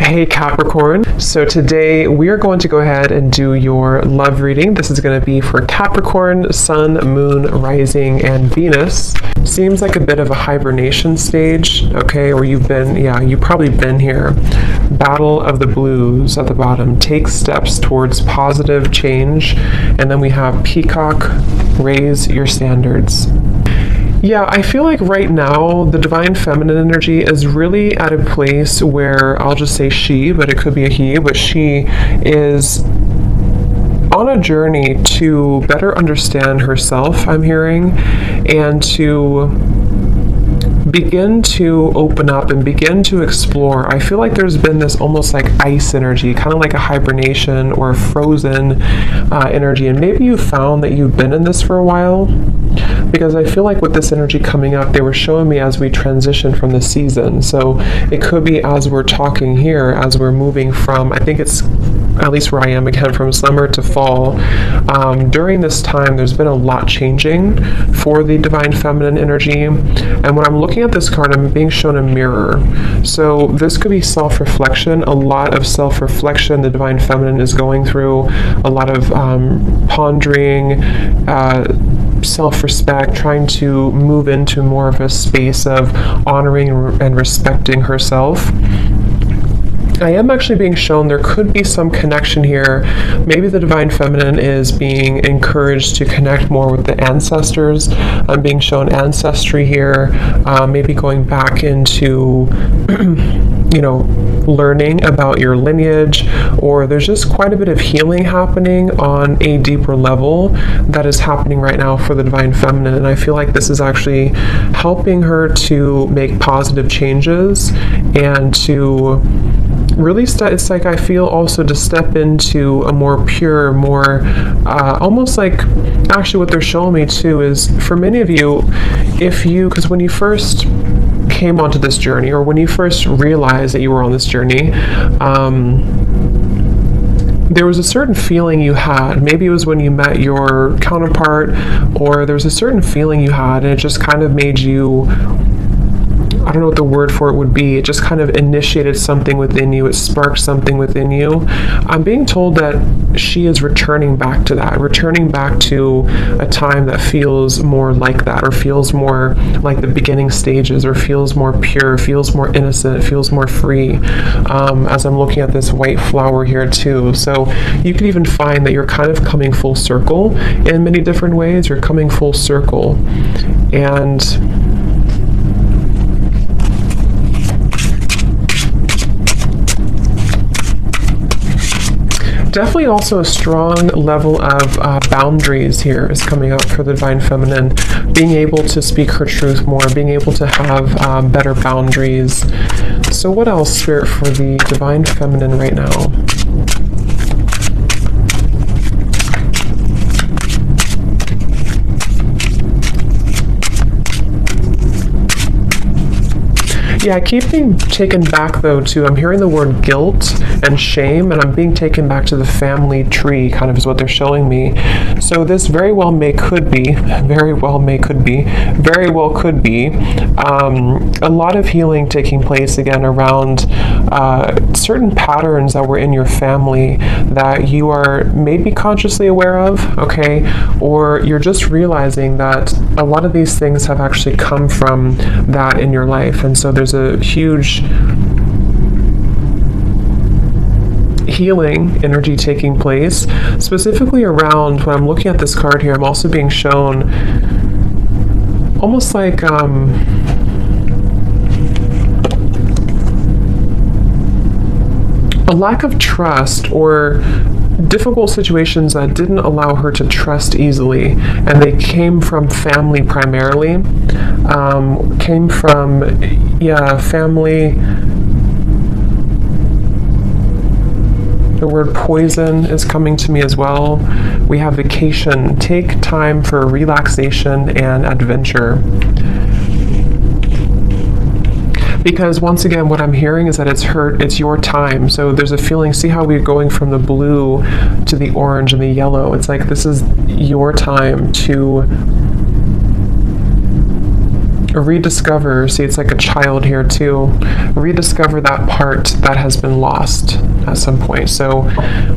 Hey Capricorn, so today we are going to go ahead and do your love reading. This is going to be for Capricorn, Sun, Moon, Rising, and Venus. Seems like a bit of a hibernation stage, okay, or you've probably been here. Battle of the Blues at the bottom. Take steps towards positive change. And then we have Peacock, raise your standards. Yeah, I feel like right now the divine feminine energy is really at a place where I'll just say she, but it could be a he, but she is on a journey to better understand herself, I'm hearing, and to begin to open up and begin to explore. I feel like there's been this almost like ice energy, kind of like a hibernation or a frozen energy, and maybe you found that you've been in this for a while, because I feel like with this energy coming up, they were showing me as we transition from the season. So it could be as we're talking here, as we're moving from, I think it's at least where I am again, from summer to fall. During this time, there's been a lot changing for the divine feminine energy. And when I'm looking at this card, I'm being shown a mirror. So this could be self-reflection, a lot of self-reflection the divine feminine is going through, a lot of pondering, self-respect, trying to move into more of a space of honoring and respecting herself. I am actually being shown there could be some connection here. Maybe the divine feminine is being encouraged to connect more with the ancestors. I'm being shown ancestry here, maybe going back into learning about your lineage, or there's just quite a bit of healing happening on a deeper level that is happening right now for the divine feminine. And I feel like this is actually helping her to make positive changes and to really it's like I feel also to step into a more pure, more almost like, actually what they're showing me too is for many of you, because when you first came onto this journey, or when you first realized that you were on this journey, there was a certain feeling you had. Maybe it was when you met your counterpart, or there was a certain feeling you had, and it just kind of made you, I don't know what the word for it would be. It just kind of initiated something within you. It sparked something within you. I'm being told that she is returning back to that, returning back to a time that feels more like that, or feels more like the beginning stages, or feels more pure, feels more innocent, feels more free, as I'm looking at this white flower here too. So you could even find that you're kind of coming full circle in many different ways. You're coming full circle. And definitely also a strong level of boundaries here is coming up for the divine feminine, being able to speak her truth more, being able to have better boundaries. So what else, Spirit, for the divine feminine right now? Yeah, I keep being taken back though to, I'm hearing the word guilt and shame, and I'm being taken back to the family tree, kind of is what they're showing me. So this very well could be a lot of healing taking place again around certain patterns that were in your family that you are maybe consciously aware of, okay? Or you're just realizing that a lot of these things have actually come from that in your life. And so there's a huge healing energy taking place, specifically around, when I'm looking at this card here, I'm also being shown almost like a lack of trust, or difficult situations that didn't allow her to trust easily, and they came from family primarily, family. The word poison is coming to me as well. We have vacation. Take time for relaxation and adventure. Because once again, what I'm hearing is that it's your time. So there's a feeling, see how we're going from the blue to the orange and the yellow. It's like this is your time to rediscover, see, it's like a child here too, rediscover that part that has been lost at some point. So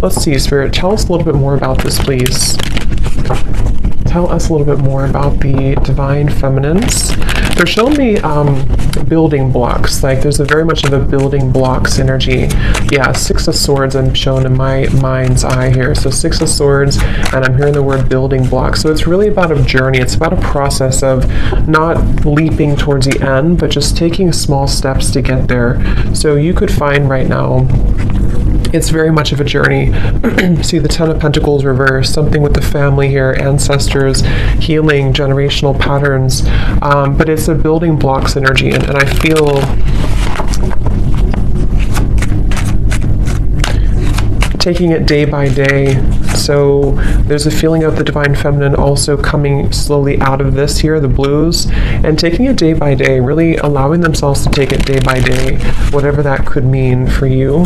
let's see, Spirit, tell us a little bit more about this, please. Tell us a little bit more about the divine feminines. They're showing me building blocks. Like there's a very much of a building blocks energy. Yeah, Six of Swords I'm shown in my mind's eye here. So Six of Swords, and I'm hearing the word building blocks. So it's really about a journey. It's about a process of not leaping towards the end, but just taking small steps to get there. So you could find right now, it's very much of a journey. See the Ten of Pentacles reversed, something with the family here, ancestors, healing, generational patterns. But it's a building blocks energy, and I feel taking it day by day. So there's a feeling of the divine feminine also coming slowly out of this here, the blues, and taking it day by day, really allowing themselves to take it day by day, whatever that could mean for you.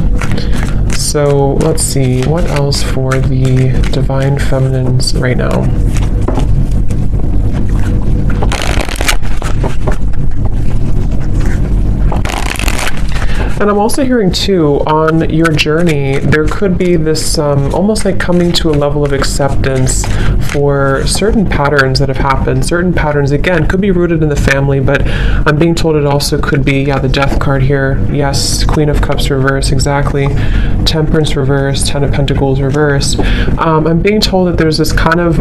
So let's see, what else for the divine feminines right now? And I'm also hearing too, on your journey, there could be this almost like coming to a level of acceptance for certain patterns that have happened. Certain patterns, again, could be rooted in the family, but I'm being told it also could be, yeah, the Death card here. Yes, Queen of Cups reverse, exactly. Temperance reverse, Ten of Pentacles reverse. I'm being told that there's this kind of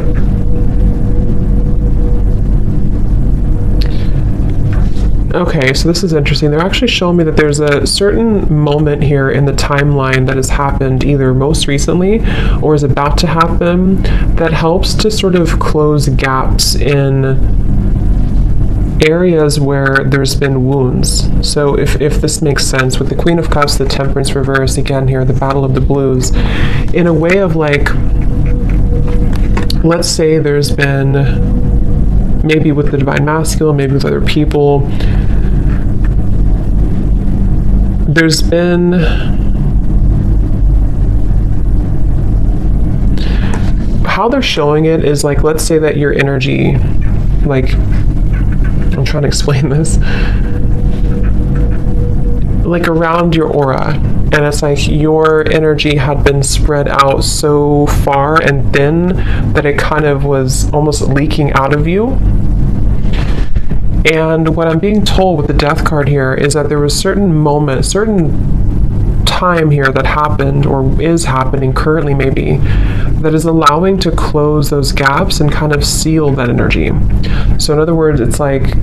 okay, so this is interesting. They're actually showing me that there's a certain moment here in the timeline that has happened either most recently or is about to happen that helps to sort of close gaps in areas where there's been wounds. So if this makes sense, with the Queen of Cups, the Temperance reverse, again here, the Battle of the Blues, in a way of like, let's say there's been, maybe with the divine masculine, maybe with other people, there's been how they're showing it is like, let's say that your energy, like, I'm trying to explain this, like around your aura, and it's like your energy had been spread out so far and thin that it kind of was almost leaking out of you. And what I'm being told with the Death card here is that there was certain moment, certain time here that happened or is happening currently maybe, that is allowing to close those gaps and kind of seal that energy. So in other words, it's like,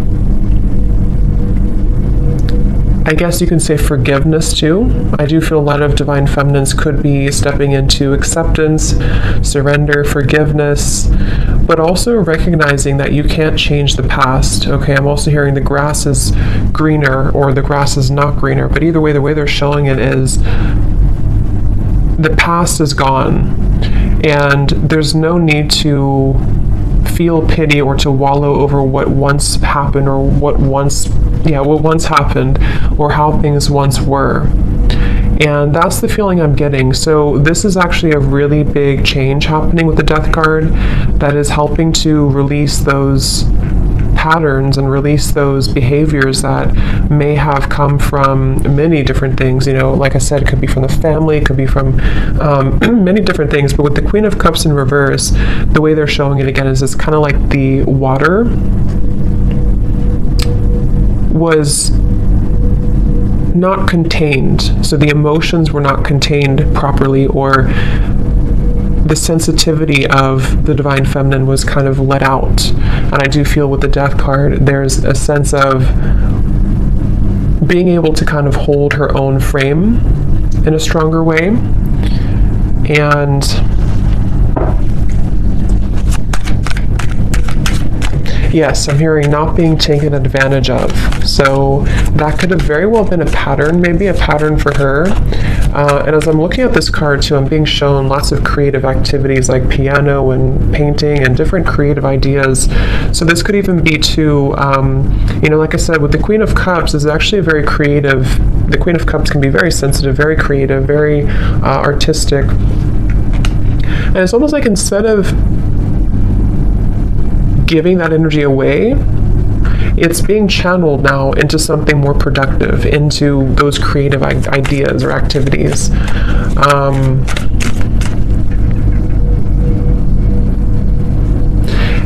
I guess you can say forgiveness too. I do feel a lot of divine feminines could be stepping into acceptance, surrender, forgiveness, but also recognizing that you can't change the past. Okay, I'm also hearing the grass is greener or the grass is not greener, but either way, the way they're showing it is the past is gone and there's no need to feel pity or to wallow over what once happened or what once happened or how things once were. And that's the feeling I'm getting. So this is actually a really big change happening with the Death card that is helping to release those patterns and release those behaviors that may have come from many different things. You know, like I said, it could be from the family, it could be from many different things. But with the Queen of Cups in reverse, the way they're showing it again is it's kind of like the water was not contained. So the emotions were not contained properly, or the sensitivity of the divine feminine was kind of let out. And I do feel with the Death card, there's a sense of being able to kind of hold her own frame in a stronger way. And yes, I'm hearing not being taken advantage of. So that could have very well been a pattern, maybe a pattern for her. And as I'm looking at this card too, I'm being shown lots of creative activities like piano and painting and different creative ideas. So this could even be too, you know, like I said, with the Queen of Cups is actually a very creative, the Queen of Cups can be very sensitive, very creative, very artistic. And it's almost like instead of giving that energy away, it's being channeled now into something more productive, into those creative ideas or activities.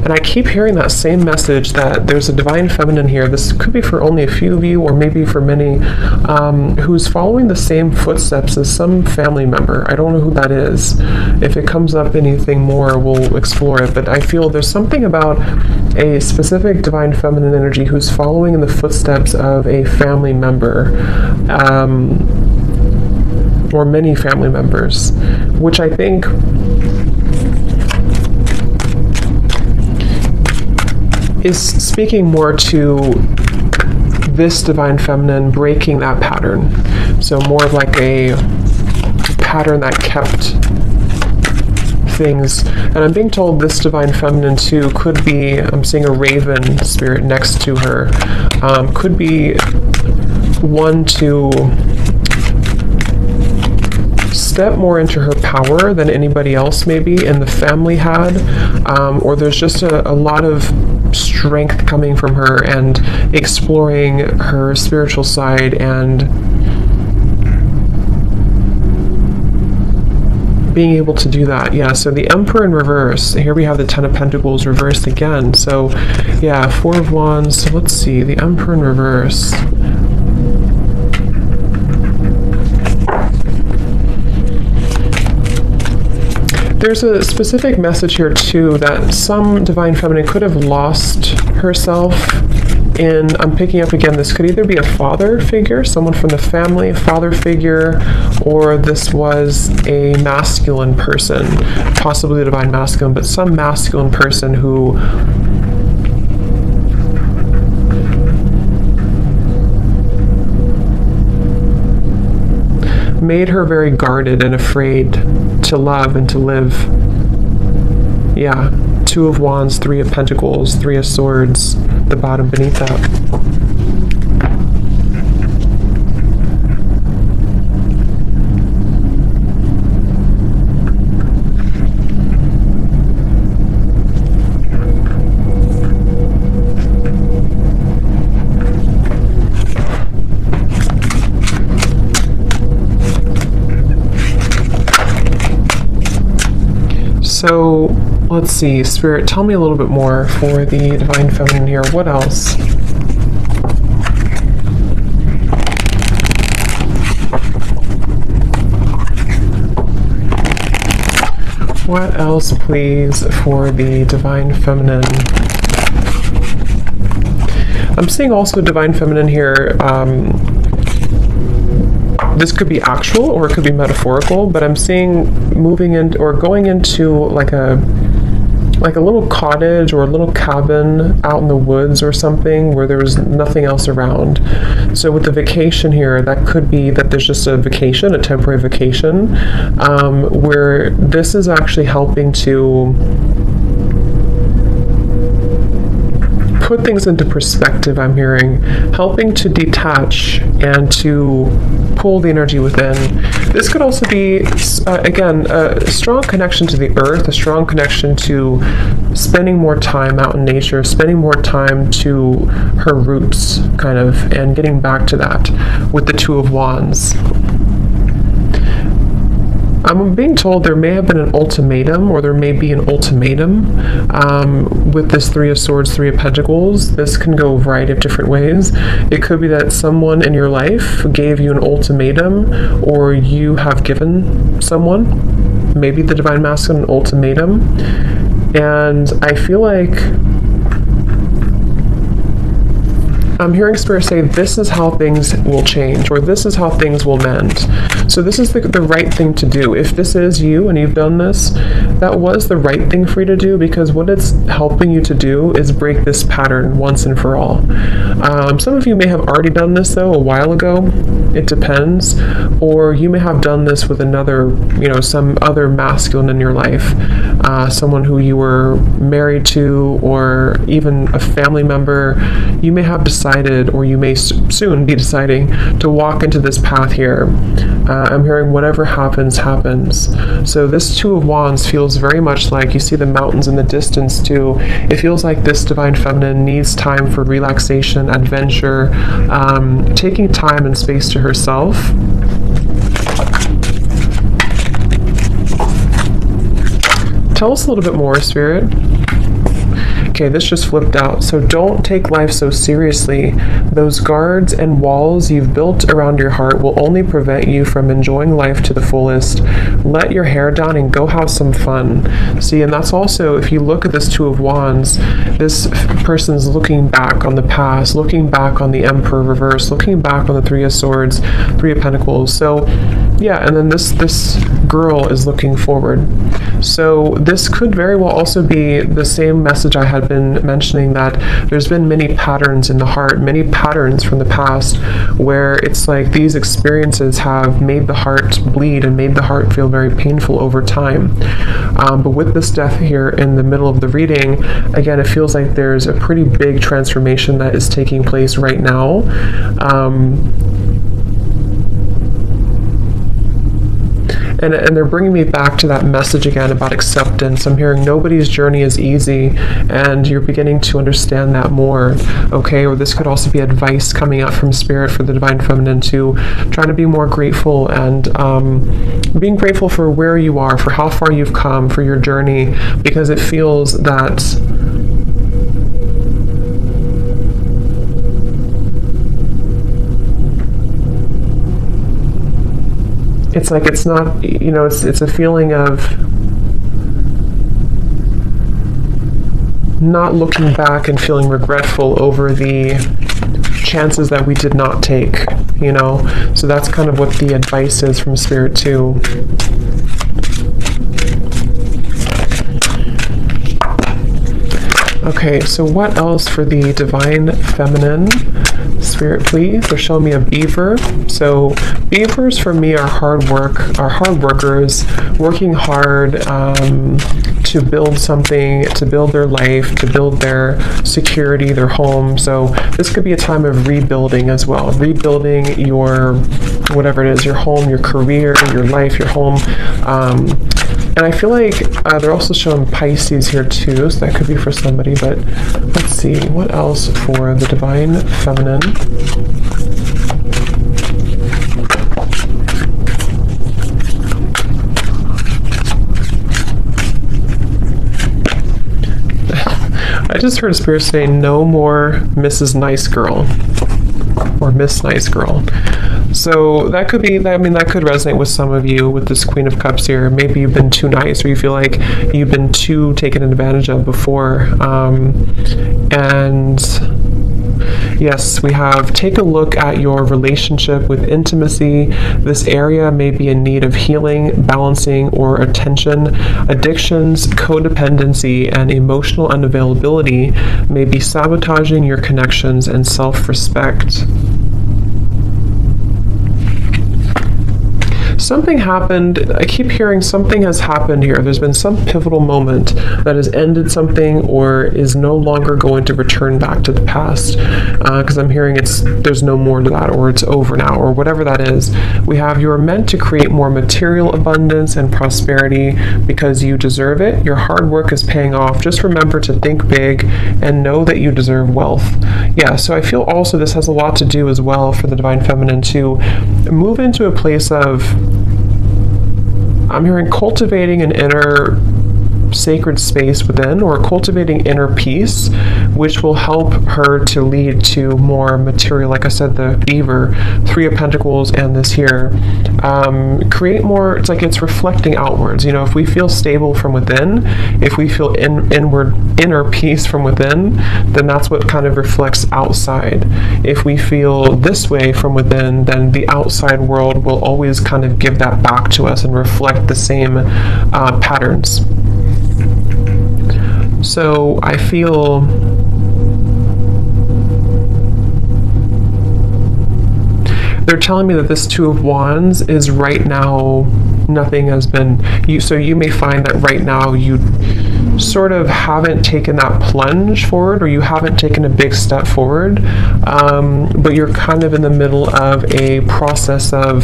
And I keep hearing that same message that there's a divine feminine here. This could be for only a few of you, or maybe for many, who's following the same footsteps as some family member. I don't know who that is. If it comes up anything more, we'll explore it. But I feel there's something about a specific divine feminine energy who's following in the footsteps of a family member, or many family members, which I think is speaking more to this divine feminine breaking that pattern. So more of like a pattern that kept things. And I'm being told this divine feminine too could be, I'm seeing a raven spirit next to her, could be one to step more into her power than anybody else maybe in the family had, or there's just a lot of strength coming from her and exploring her spiritual side and being able to do that. Yeah, so the Emperor in reverse. Here we have the Ten of Pentacles reversed again. So yeah, Four of Wands. So let's see, the Emperor in reverse. There's a specific message here too that some divine feminine could have lost herself in, I'm picking up again, this could either be a father figure, someone from the family, a father figure, or this was a masculine person, possibly a divine masculine, but some masculine person who made her very guarded and afraid to love and to live. Yeah, Two of Wands, Three of Pentacles, Three of Swords, the bottom beneath that. So let's see, Spirit, tell me a little bit more for the divine feminine here. What else? What else, please, for the divine feminine? I'm seeing also divine feminine here. This could be actual or it could be metaphorical, but I'm seeing moving in or going into like a little cottage or a little cabin out in the woods or something where there's nothing else around. So with the vacation here, that could be that there's just a vacation, a temporary vacation, where this is actually helping to put things into perspective. I'm hearing helping to detach and to pull the energy within. This could also be again a strong connection to the earth, a strong connection to spending more time out in nature, spending more time to her roots kind of, and getting back to that with the Two of Wands. I'm being told there may have been an ultimatum, or there may be an ultimatum with this Three of Swords, Three of Pentacles. This can go a variety of different ways. It could be that someone in your life gave you an ultimatum, or you have given someone, maybe the divine masculine, an ultimatum. And I feel like I'm hearing Spirit say this is how things will change, or this is how things will mend. So this is the right thing to do. If this is you and you've done this, that was the right thing for you to do, because what it's helping you to do is break this pattern once and for all. Some of you may have already done this though a while ago. It depends. Or you may have done this with another, some other masculine in your life, someone who you were married to, or even a family member. You may have decided decided, or you may soon be deciding, to walk into this path here. I'm hearing whatever happens, happens. So this Two of Wands feels very much like, you see the mountains in the distance too. It feels like this Divine Feminine needs time for relaxation, adventure, taking time and space to herself. Tell us a little bit more, Spirit. Okay, this just flipped out. So don't take life so seriously. Those guards and walls you've built around your heart will only prevent you from enjoying life to the fullest. Let your hair down and go have some fun. See, and that's also, if you look at this Two of Wands, this person's looking back on the past, looking back on the Emperor reverse, looking back on the Three of Swords, Three of Pentacles. So yeah, and then this girl is looking forward. So this could very well also be the same message I had been mentioning, that there's been many patterns in the heart, many patterns from the past, where it's like these experiences have made the heart bleed and made the heart feel very painful over time. But with this death here in the middle of the reading, again, it feels like there's a pretty big transformation that is taking place right now. And they're bringing me back to that message again about acceptance. I'm hearing nobody's journey is easy, and you're beginning to understand that more, okay? Or this could also be advice coming out from Spirit for the Divine Feminine to try to be more grateful, and being grateful for where you are, for how far you've come, for your journey, because it feels that it's like it's not, you know, it's a feeling of not looking back and feeling regretful over the chances that we did not take, you know. So that's kind of what the advice is from Spirit too. Okay, so what else for the Divine Feminine? Spirit, please. They're showing me a beaver. So beavers for me are hard workers, working hard to build something, to build their life, to build their security, their home. So this could be a time of rebuilding as well, rebuilding your, whatever it is, your home, your career, your life, your home. And I feel like they're also showing Pisces here too, so that could be for somebody, but let's see, what else for the Divine Feminine? I just heard Spirit say, no more Mrs. Nice Girl, or Miss Nice Girl. So that could be, I mean, that could resonate with some of you with this Queen of Cups here. Maybe you've been too nice, or you feel like you've been too taken advantage of before. And yes, we have, take a look at your relationship with intimacy. This area may be in need of healing, balancing, or attention. Addictions, codependency, and emotional unavailability may be sabotaging your connections and self-respect. Something happened. I keep hearing something has happened here. There's been some pivotal moment that has ended something, or is no longer going to return back to the past. Because I'm hearing there's no more to that, or it's over now, or whatever that is. We have, you are meant to create more material abundance and prosperity because you deserve it. Your hard work is paying off. Just remember to think big and know that you deserve wealth. Yeah, so I feel also this has a lot to do as well for the Divine Feminine to move into a place of, I'm hearing cultivating an inner sacred space within, or cultivating inner peace, which will help her to lead to more material, like I said, the beaver, Three of Pentacles, and this here. Create more, it's like it's reflecting outwards. You know, if we feel stable from within, if we feel inner peace from within, then that's what kind of reflects outside. If we feel this way from within, then the outside world will always kind of give that back to us and reflect the same patterns. So I feel they're telling me that this Two of Wands is right now, nothing has been, so you may find that right now sort of haven't taken that plunge forward, or you haven't taken a big step forward, but you're kind of in the middle of a process of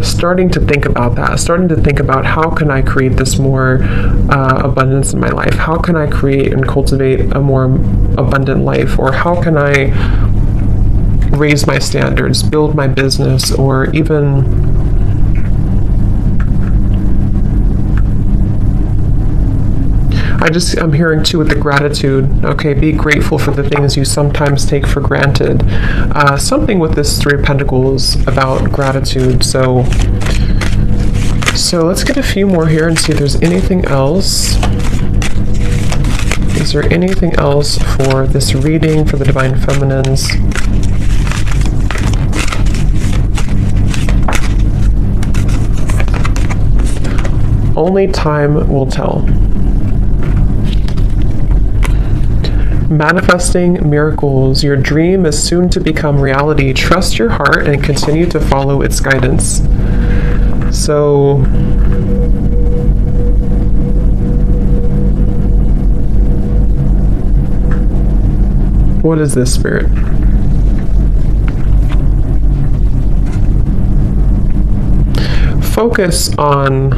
starting to think about that, starting to think about how can I create this more abundance in my life? How can I create and cultivate a more abundant life? Or how can I raise my standards, build my business, or even I'm hearing too with the gratitude, okay, be grateful for the things you sometimes take for granted. Something with this Three of Pentacles about gratitude. So let's get a few more here and see if there's anything else. Is there anything else for this reading for the Divine Feminines? Only time will tell. Manifesting miracles. Your dream is soon to become reality. Trust your heart and continue to follow its guidance. So, what is this, Spirit? Focus on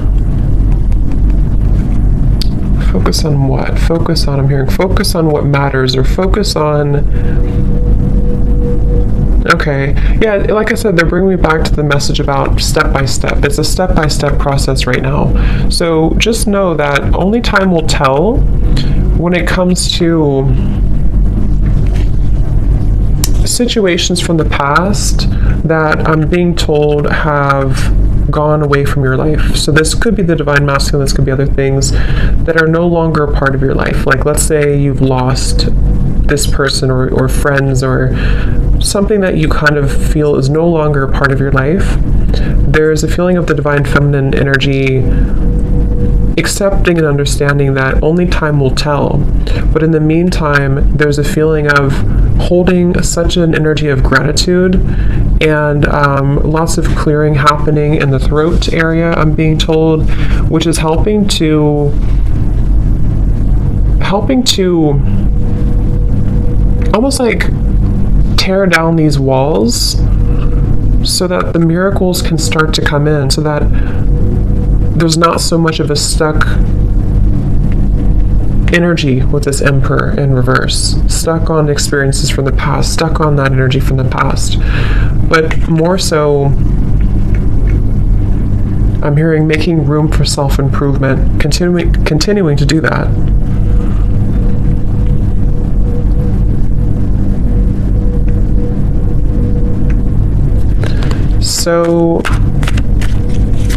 what? Focus on, I'm hearing, focus on what matters, or focus on, okay, yeah, like I said, they're bringing me back to the message about step by step. It's a step-by-step process right now. So just know that only time will tell when it comes to situations from the past that I'm being told have gone away from your life. So this could be the Divine Masculine, this could be other things that are no longer a part of your life. Like, let's say you've lost this person or friends, or something that you kind of feel is no longer a part of your life. There's a feeling of the Divine Feminine energy accepting and understanding that only time will tell. But in the meantime, there's a feeling of holding such an energy of gratitude, and lots of clearing happening in the throat area, I'm being told, which is helping to almost like tear down these walls so that the miracles can start to come in, so that there's not so much of a stuck energy with this Emperor in reverse, stuck on experiences from the past, stuck on that energy from the past. But more so, I'm hearing making room for self-improvement, continuing to do that. So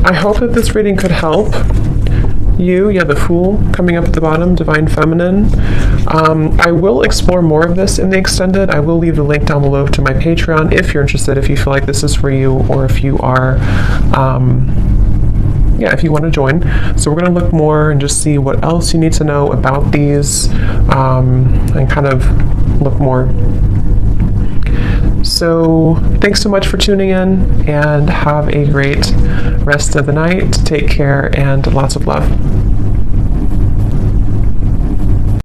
I hope that this reading could help you. Yeah, the Fool coming up at the bottom, Divine Feminine. I will explore more of this in the extended. I will leave the link down below to my Patreon if you're interested, if you feel like this is for you, or if you are, if you want to join. So we're going to look more and just see what else you need to know about these, and kind of look more. So thanks so much for tuning in, and have a great rest of the night. Take care, and lots of love.